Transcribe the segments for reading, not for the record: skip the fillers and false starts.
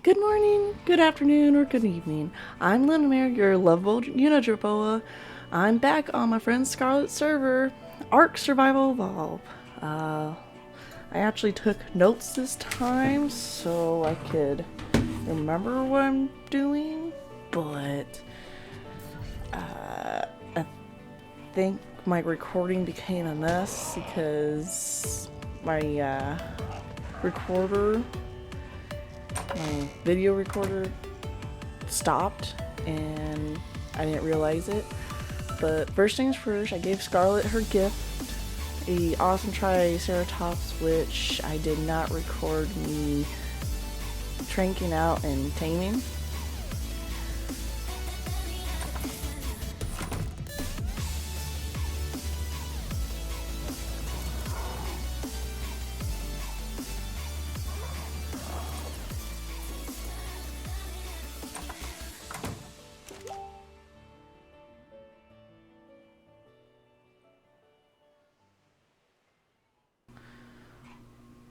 Good morning, good afternoon, or good evening. I'm Linamere, your lovable Unidropoa. I'm back on my friend Scarlet's server, Ark Survival Evolve. I actually took notes this time so I could remember what I'm doing, but I think my recording became a mess because my my video recorder stopped and I didn't realize it. But first things first, I gave Scarlet her gift, a awesome Triceratops, which I did not record me tranking out and taming.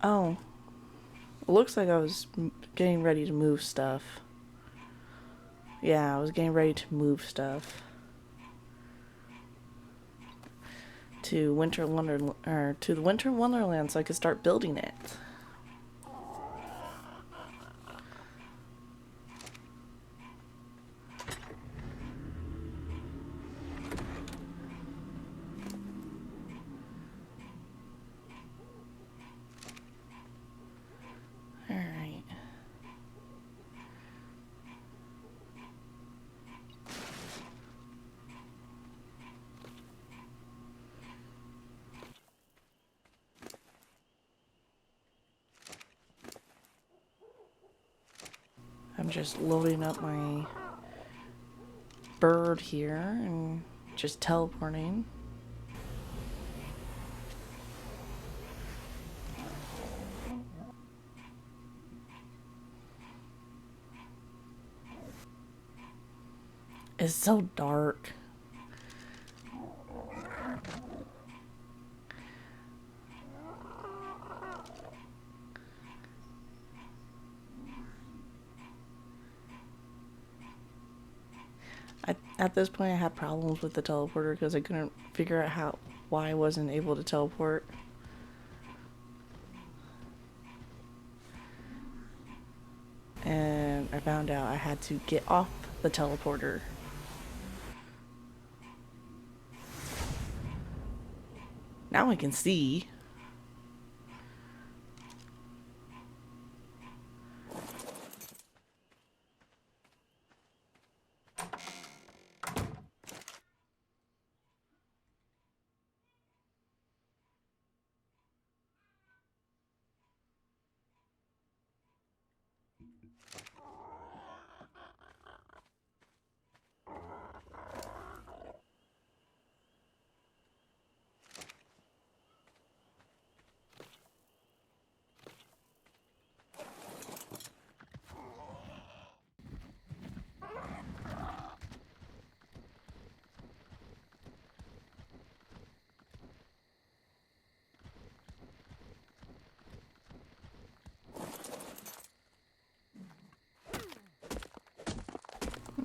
Oh, it looks like I was getting ready to move stuff. Yeah, I was getting ready to move stuff to the Winter Wonderland so I could start building it. Alright. I'm just loading up my bird here and just teleporting. It's so dark. At this point, I had problems with the teleporter because I couldn't figure out why I wasn't able to teleport. And I found out I had to get off the teleporter. Now I can see.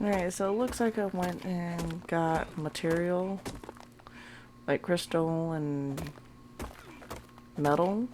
Alright, so it looks like I went and got material like crystal and metal.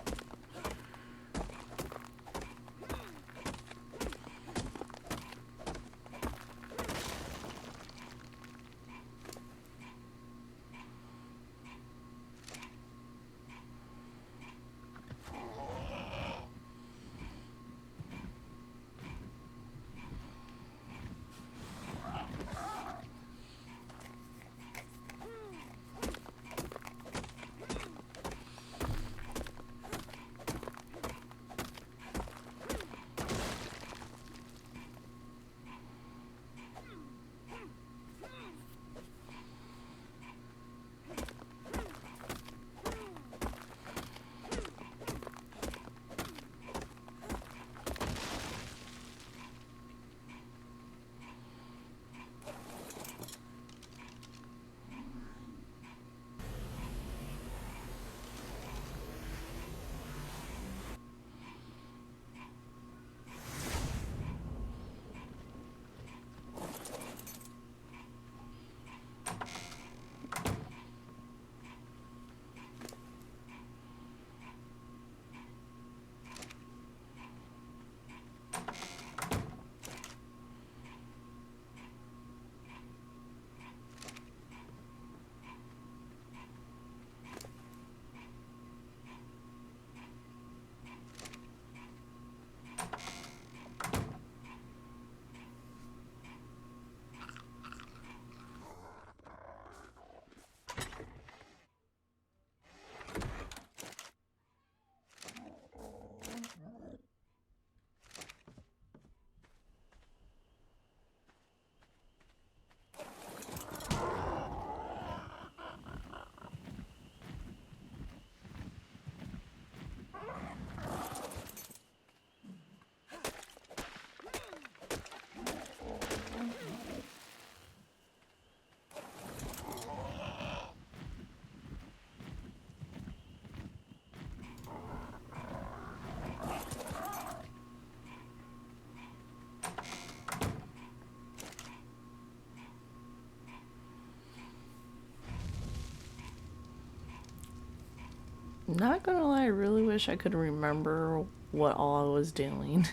Not gonna lie, I really wish I could remember what all I was doing.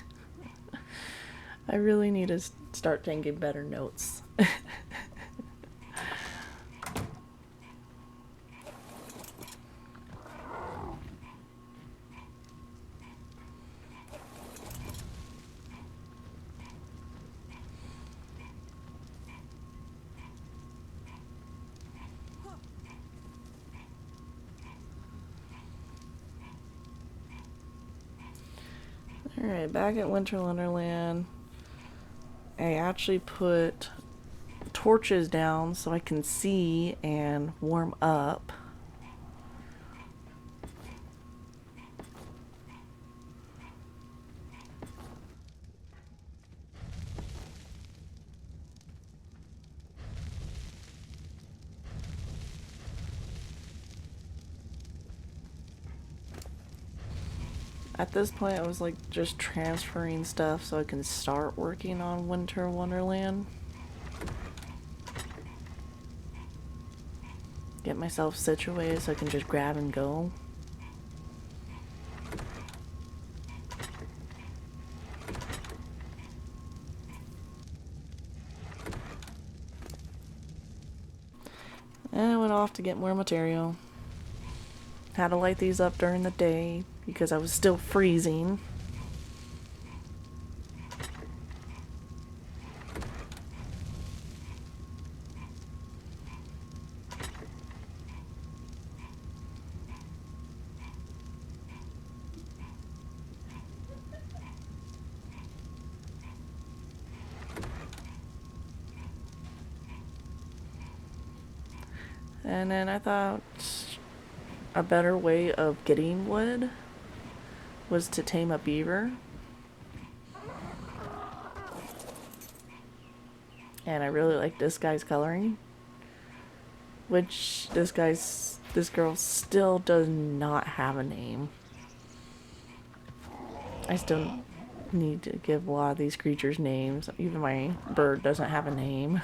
I really need to start taking better notes. Alright, back at Winter Wonderland, I actually put torches down so I can see and warm up. At this point, I was like just transferring stuff so I can start working on Winter Wonderland. Get myself situated so I can just grab and go. And I went off to get more material. Had to light these up during the day because I was still freezing. And then I thought a better way of getting wood was to tame a beaver. And I really like this guy's coloring, which this girl still does not have a name. I still need to give a lot of these creatures names. Even my bird doesn't have a name.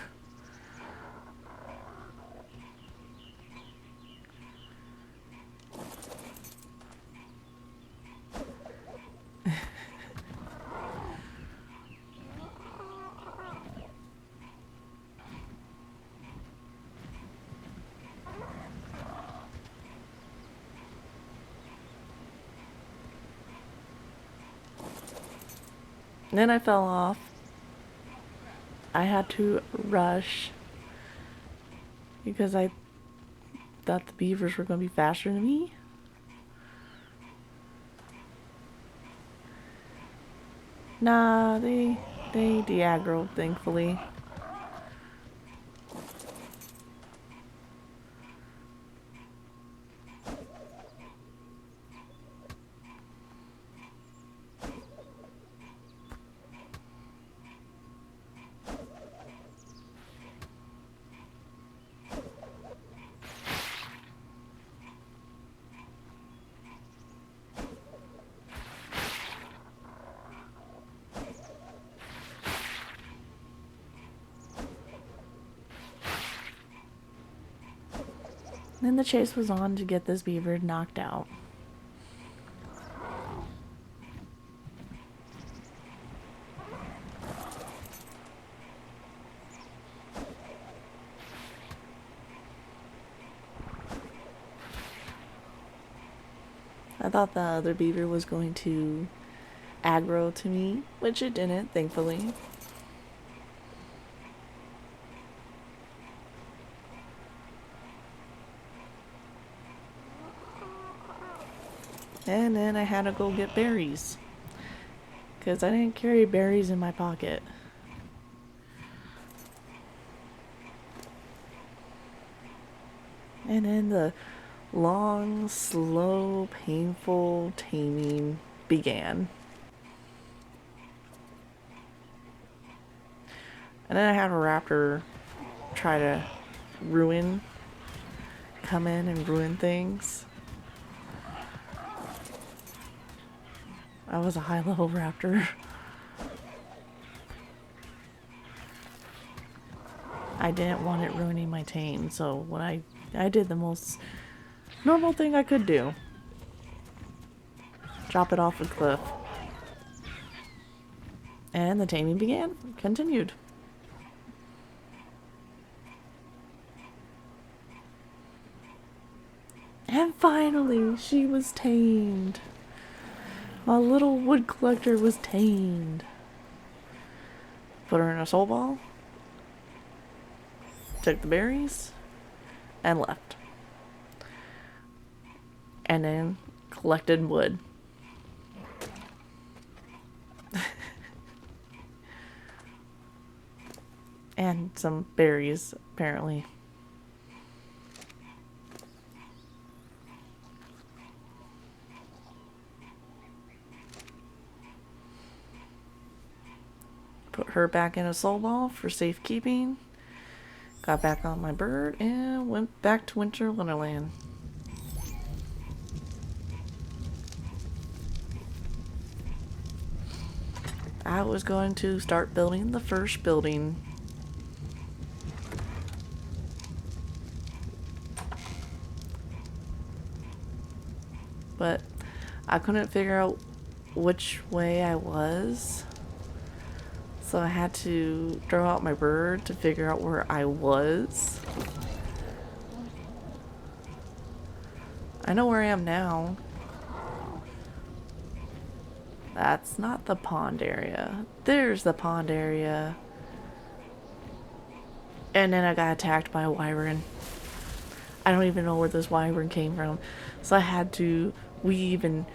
And then I fell off. I had to rush because I thought the beavers were going to be faster than me. Nah, they de-aggroed, thankfully. Then the chase was on to get this beaver knocked out. I thought the other beaver was going to aggro to me, which it didn't, thankfully. And then I had to go get berries, because I didn't carry berries in my pocket. And then the long, slow, painful taming began. And then I had a raptor try to come in and ruin things. I was a high-level raptor. I didn't want it ruining my tame, so what I did the most normal thing I could do. drop it off a cliff. And the taming continued. And finally, she was tamed. My little wood collector was tamed. Put her in a soul ball, took the berries, and left. And then collected wood. And some berries, apparently. Put her back in a soul ball for safekeeping. Got back on my bird and went back to Winter Wonderland. I was going to start building the first building. But I couldn't figure out which way I was. So I had to throw out my bird to figure out where I was. I know where I am now. That's not the pond area. There's the pond area. And then I got attacked by a wyvern. I don't even know where this wyvern came from. So I had to weave and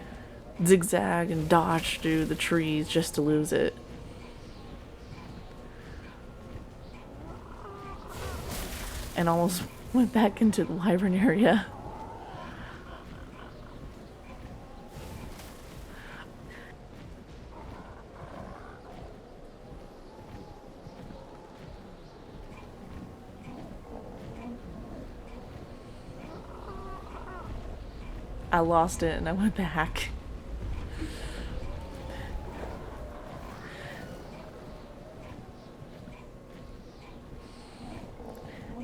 zigzag and dodge through the trees just to lose it. And almost went back into the wyvern area. I lost it and I went back.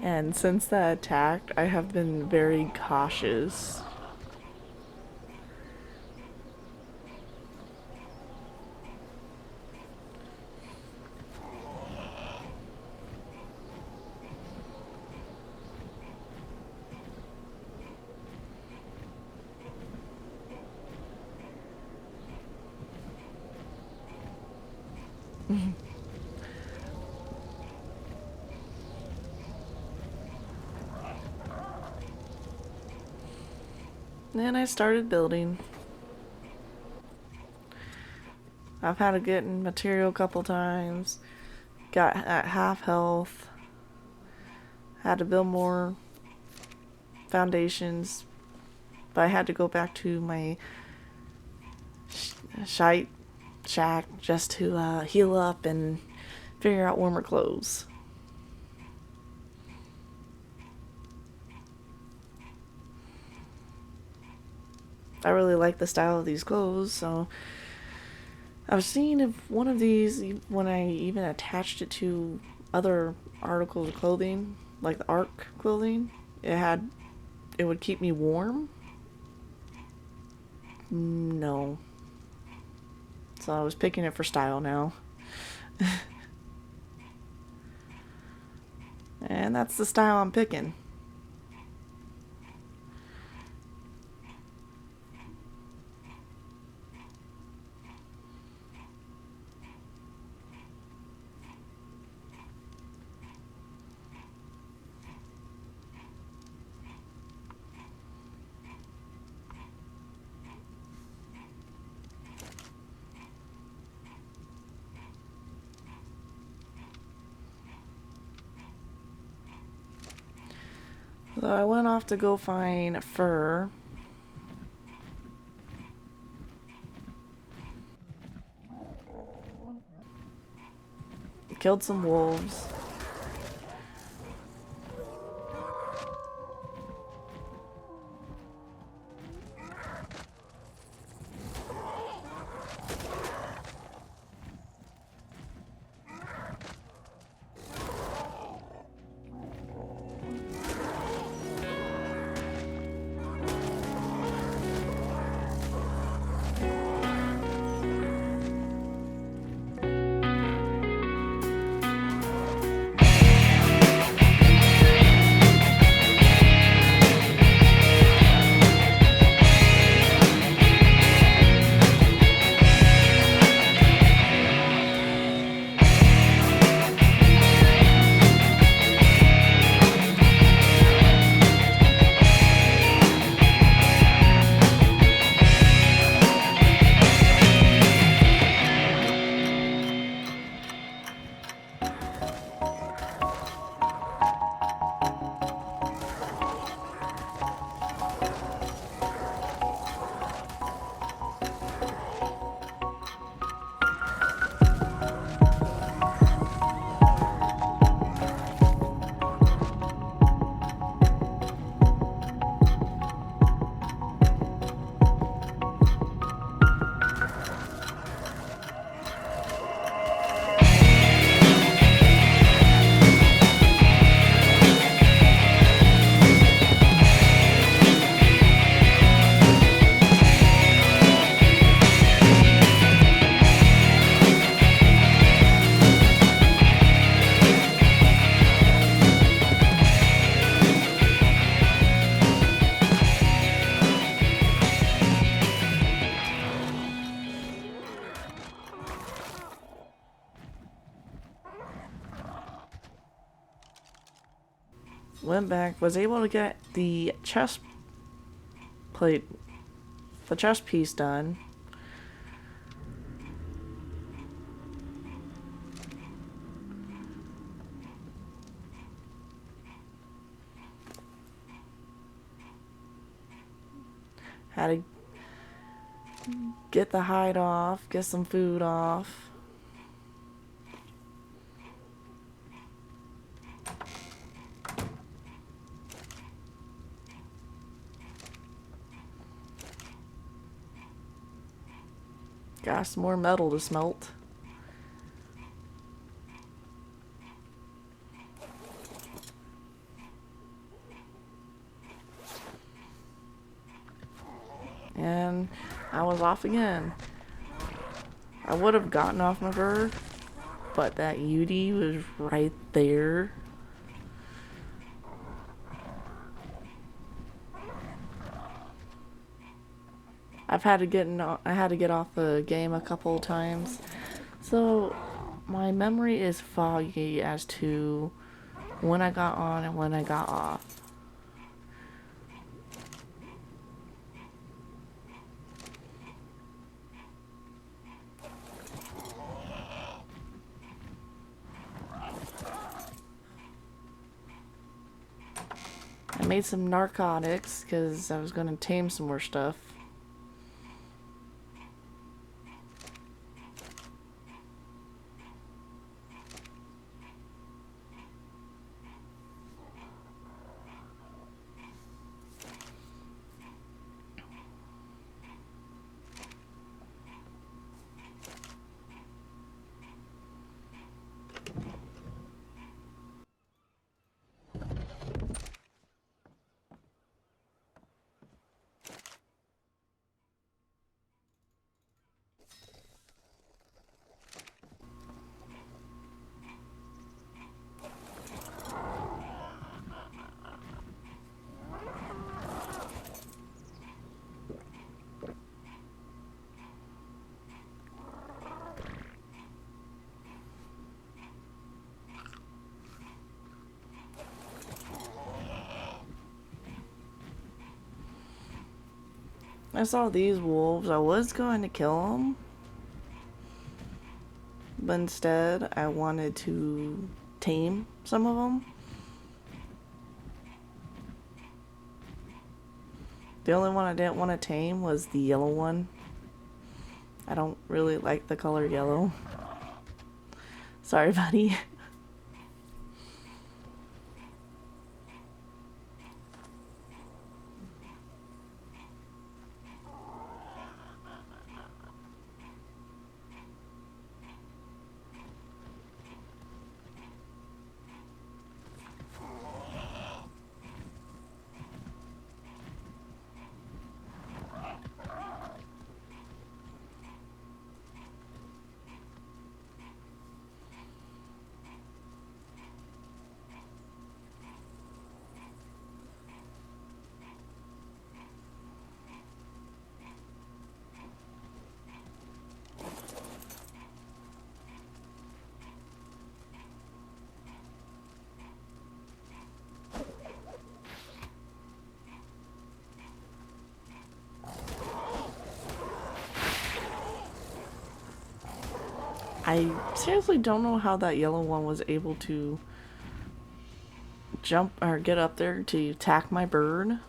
And since that attack, I have been very cautious. And I started building. I've had to get in material a couple times. Got at half health. Had to build more foundations. But I had to go back to my shack just to heal up and figure out warmer clothes. I really like the style of these clothes, so I was seeing if one of these, when I even attached it to other articles of clothing, like the Ark clothing, it would keep me warm. No. So I was picking it for style now. And that's the style I'm picking. So I went off to go find fur. Killed some wolves. Went back, was able to get the chest plate, the chest piece done. Had to get the hide off, get some food off. Got some more metal to smelt. And I was off again. I would have gotten off my bird, but that UD was right there. I had to get off the game a couple of times, so my memory is foggy as to when I got on and when I got off. I made some narcotics because I was going to tame some more stuff. I saw these wolves. I was going to kill them, but instead I wanted to tame some of them. The only one I didn't want to tame was the yellow one. I don't really like the color yellow. Sorry, buddy. I seriously don't know how that yellow one was able to jump or get up there to attack my bird.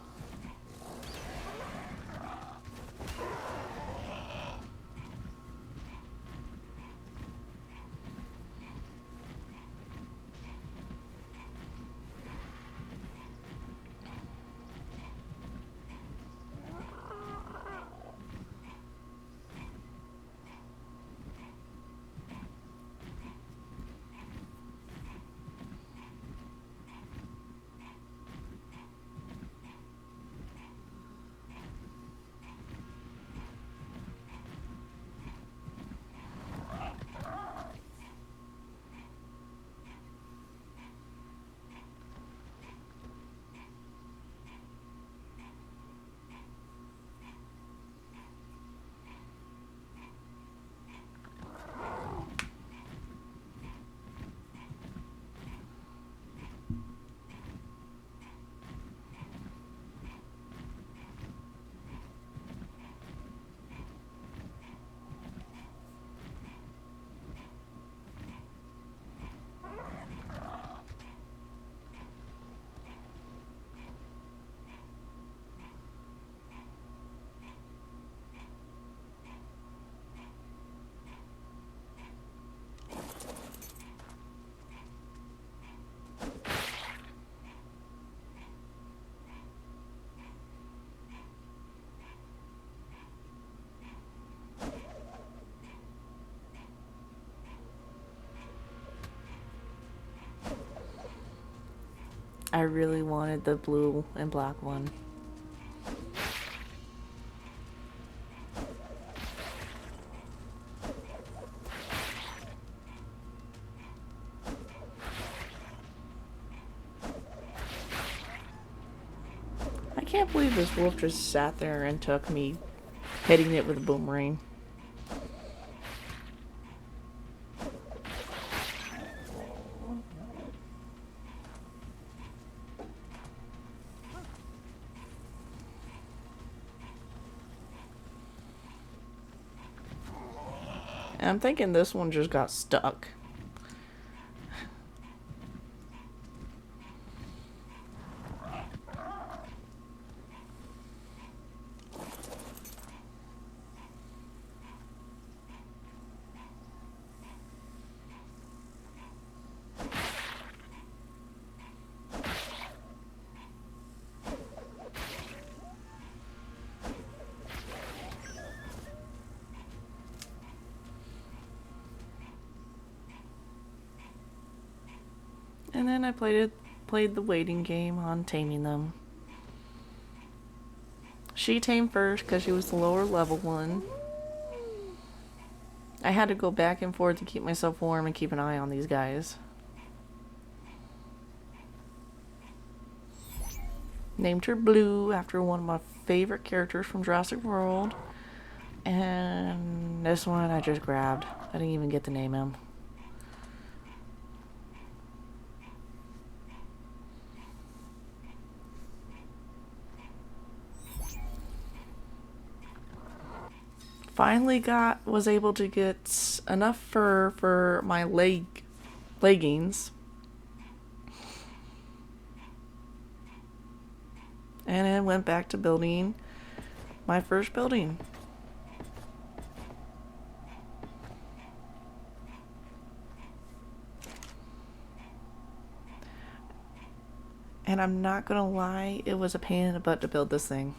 I really wanted the blue and black one. I can't believe this wolf just sat there and took me hitting it with a boomerang. And I'm thinking this one just got stuck. And then I played the waiting game on taming them. She tamed first because she was the lower level one. I had to go back and forth to keep myself warm and keep an eye on these guys. Named her Blue after one of my favorite characters from Jurassic World. And this one I just grabbed. I didn't even get to name him. Finally was able to get enough fur for my leggings. And then went back to building my first building. And I'm not gonna lie, it was a pain in the butt to build this thing.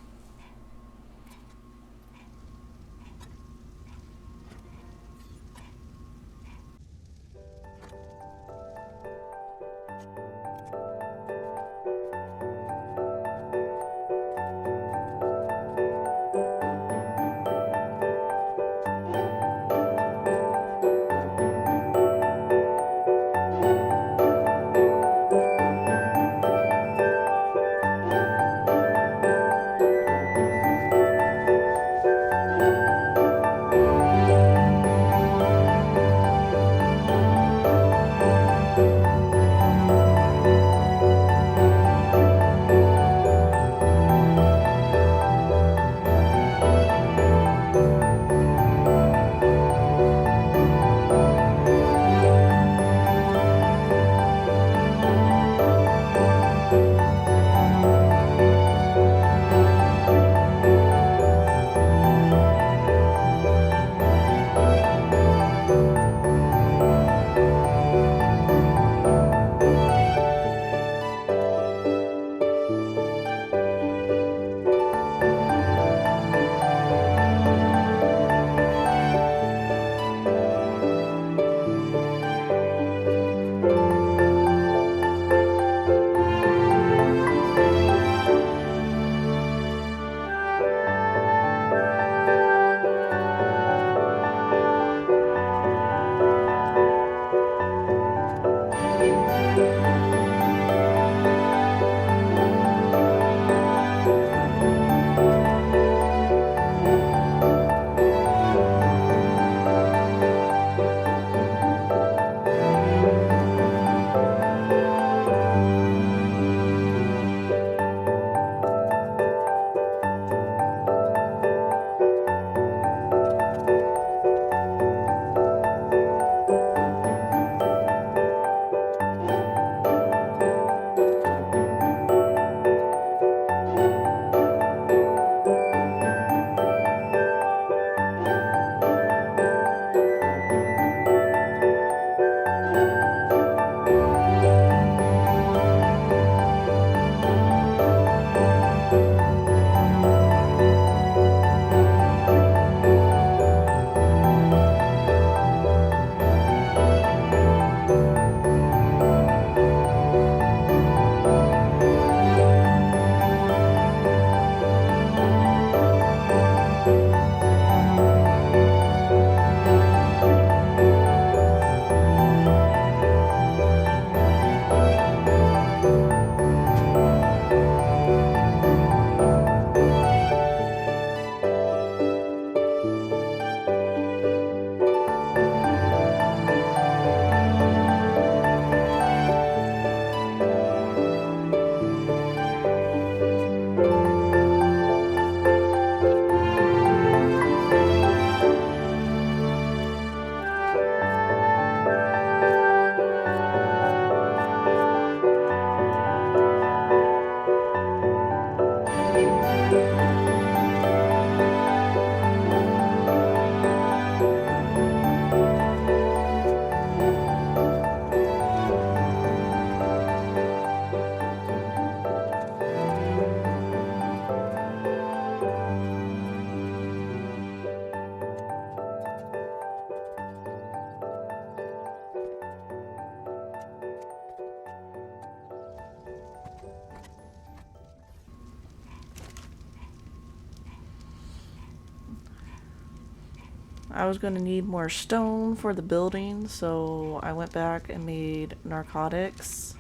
I was going to need more stone for the building, so I went back and made narcotics.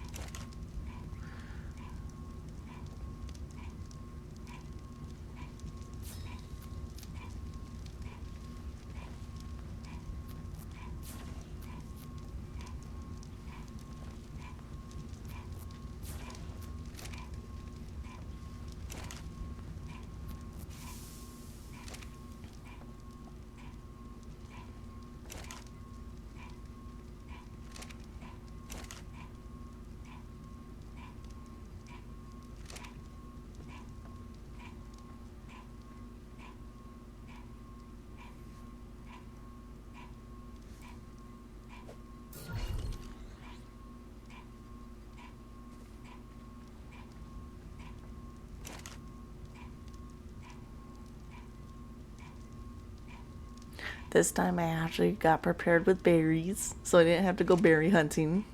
This time I actually got prepared with berries, so I didn't have to go berry hunting.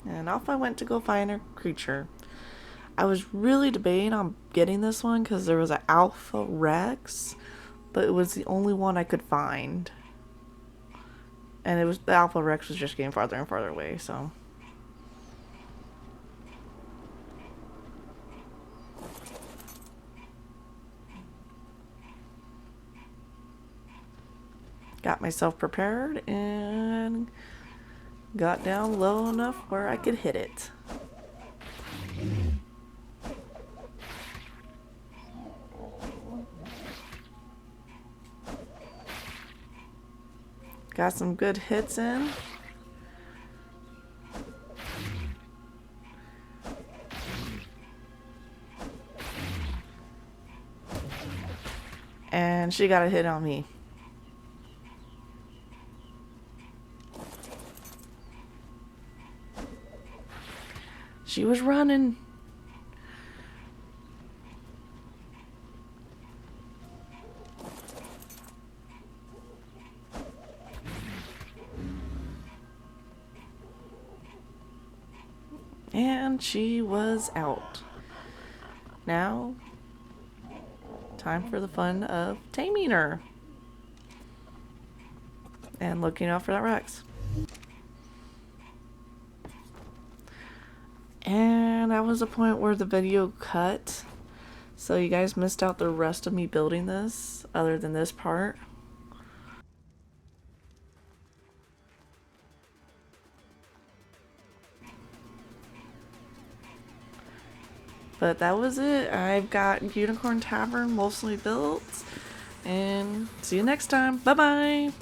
And off I went to go find a creature. I was really debating on getting this one because there was an Alpha Rex, but it was the only one I could find. And it was the Alpha Rex was just getting farther and farther away, so. Got myself prepared and got down low enough where I could hit it. Got some good hits in. And she got a hit on me. She was running. And she was out. Now, time for the fun of taming her. And looking out for that Rex. And that was the point where the video cut. So you guys missed out the rest of me building this, other than this part. But that was it. I've got Unicorn Tavern mostly built. And see you next time. Bye-bye.